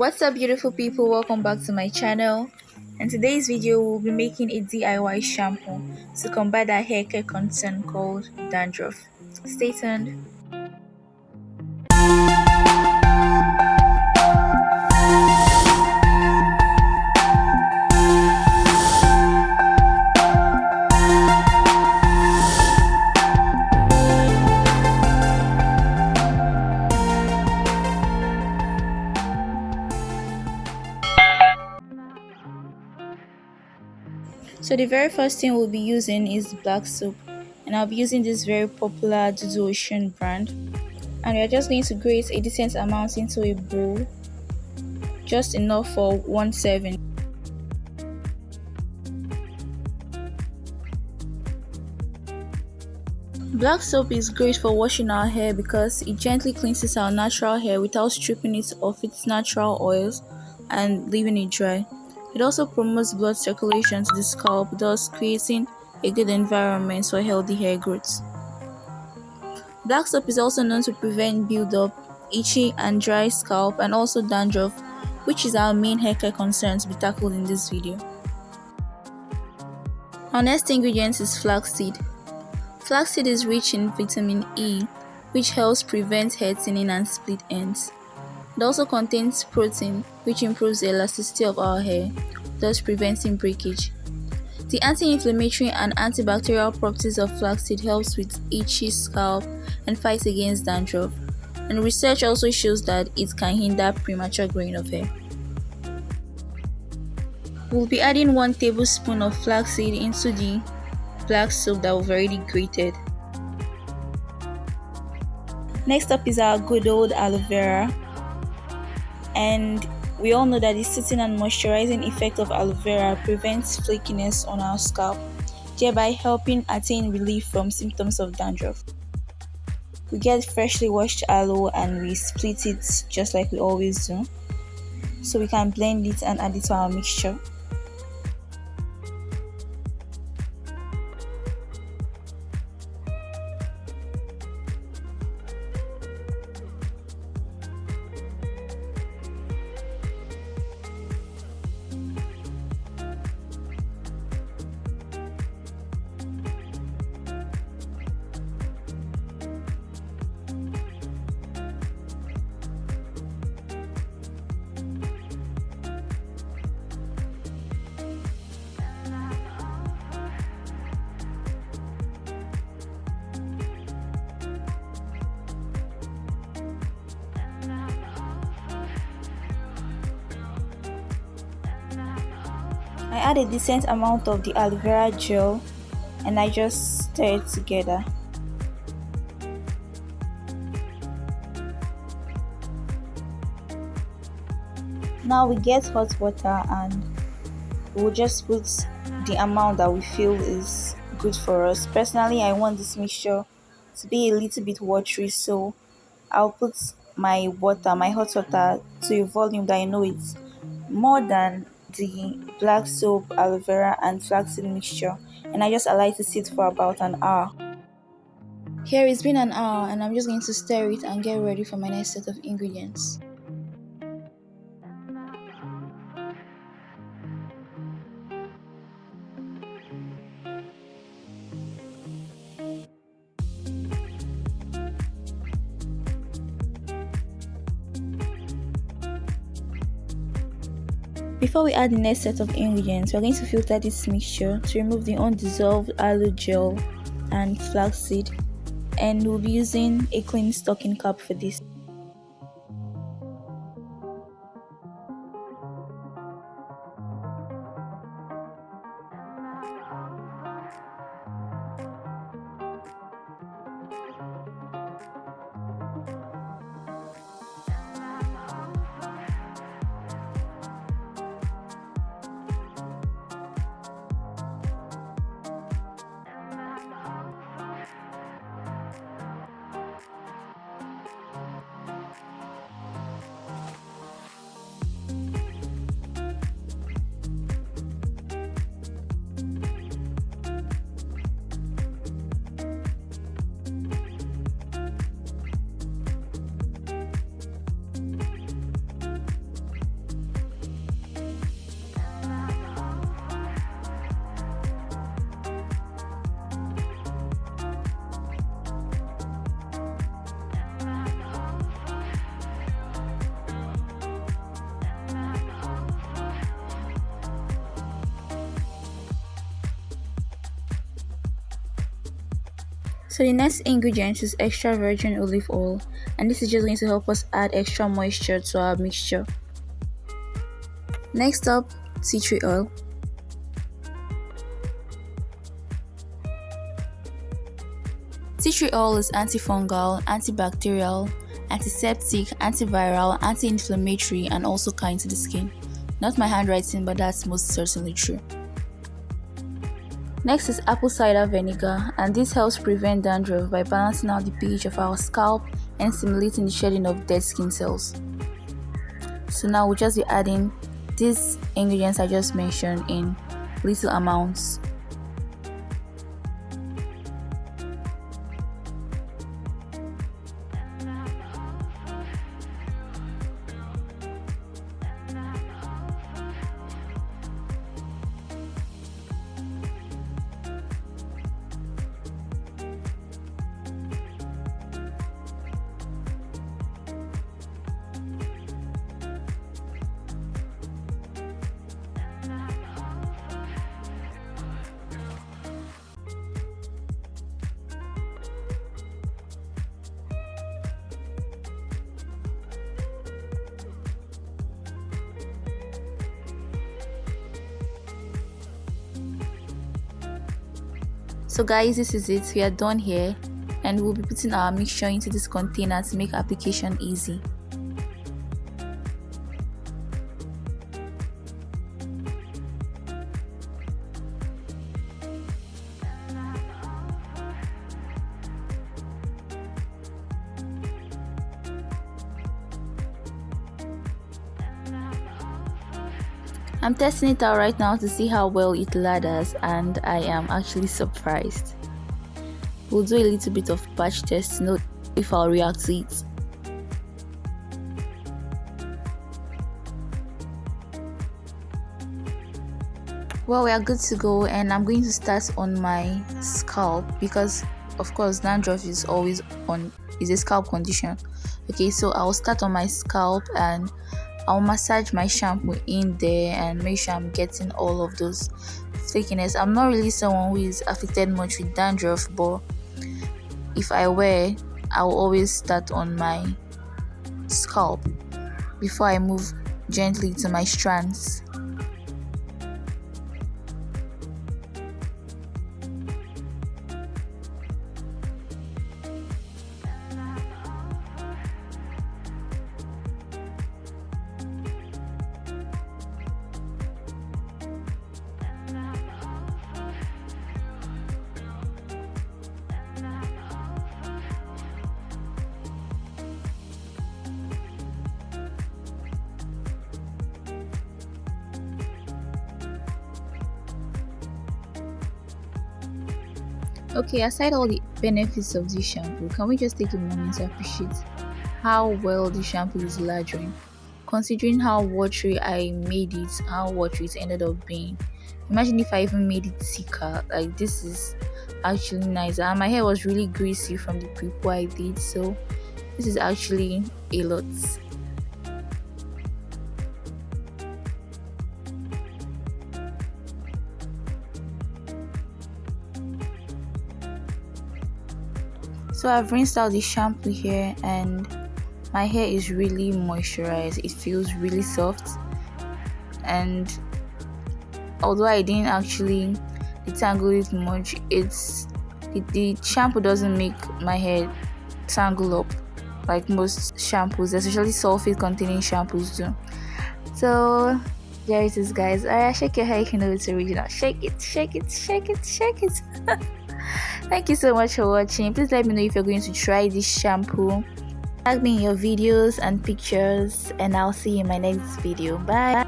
What's up, beautiful people? Welcome back to my channel. In today's video, we'll be making a DIY shampoo to combat a hair care concern called dandruff. Stay tuned. So the very first thing we'll be using is black soap, and I'll be using this very popular Dudu Ocean brand, and we're just going to grate a decent amount into a bowl, just enough for 1 serving. Black soap is great for washing our hair because it gently cleanses our natural hair without stripping it of its natural oils and leaving it dry. It also promotes blood circulation to the scalp, thus creating a good environment for healthy hair growth. Black soap is also known to prevent build-up, itchy and dry scalp, and also dandruff, which is our main hair care concern to be tackled in this video. Our next ingredient is flaxseed. Flaxseed is rich in vitamin E, which helps prevent hair thinning and split ends. It also contains protein, which improves the elasticity of our hair, thus preventing breakage. The anti-inflammatory and antibacterial properties of flaxseed helps with itchy scalp and fights against dandruff. And research also shows that it can hinder premature growing of hair. We'll be adding 1 tablespoon of flaxseed into the black soap that we've already grated. Next up is our good old aloe vera, and we all know that the soothing and moisturizing effect of aloe vera prevents flakiness on our scalp, thereby helping attain relief from symptoms of dandruff. We get freshly washed aloe and we split it just like we always do, so we can blend it and add it to our mixture. I add a decent amount of the aloe vera gel and I just stir it together. Now we get hot water and we'll just put the amount that we feel is good for us. Personally, I want this mixture to be a little bit watery, so I'll put my hot water, to a volume that I know it's more than the black soap, aloe vera and flaxseed mixture, and I just allow it to sit for about an hour. Here it's been an hour and I'm just going to stir it and get ready for my next set of ingredients. Before we add the next set of ingredients, we're going to filter this mixture to remove the undissolved aloe gel and flaxseed, and we'll be using a clean stocking cap for this. So the next ingredient is extra virgin olive oil, and this is just going to help us add extra moisture to our mixture. Next up, tea tree oil. Tea tree oil is antifungal, antibacterial, antiseptic, antiviral, anti-inflammatory, and also kind to the skin. Not my handwriting, but that's most certainly true. Next is apple cider vinegar, and this helps prevent dandruff by balancing out the pH of our scalp and stimulating the shedding of dead skin cells. So now we'll just be adding these ingredients I just mentioned in little amounts. So guys, this is it. We are done here, and we'll be putting our mixture into this container to make application easy. I'm testing it out right now to see how well it lathers, and I am actually surprised. We'll do a little bit of batch test to know if I'll react to it. Well, we are good to go, and I'm going to start on my scalp because of course dandruff is a scalp condition. Okay, so I'll start on my scalp and I'll massage my shampoo in there and make sure I'm getting all of those flakiness. I'm not really someone who is affected much with dandruff, but if I were, I'll always start on my scalp before I move gently to my strands. Okay, aside all the benefits of this shampoo, can we just take a moment to appreciate how well the shampoo is lathering? Considering how watery I made it, how watery it ended up being. Imagine if I even made it thicker. Like, this is actually nice. And my hair was really greasy from the pre-poo I did, so this is actually a lot. So I've rinsed out the shampoo here, and my hair is really moisturized. It feels really soft, and although I didn't actually detangle it much, the shampoo doesn't make my hair tangle up like most shampoos, especially sulfate containing shampoos do. So there it is, guys. Alright, shake your hair if you know it's original. Shake it, shake it, shake it, shake it. Thank you so much for watching. Please let me know if you're going to try this shampoo. Tag me in your videos and pictures, and I'll see you in my next video. Bye.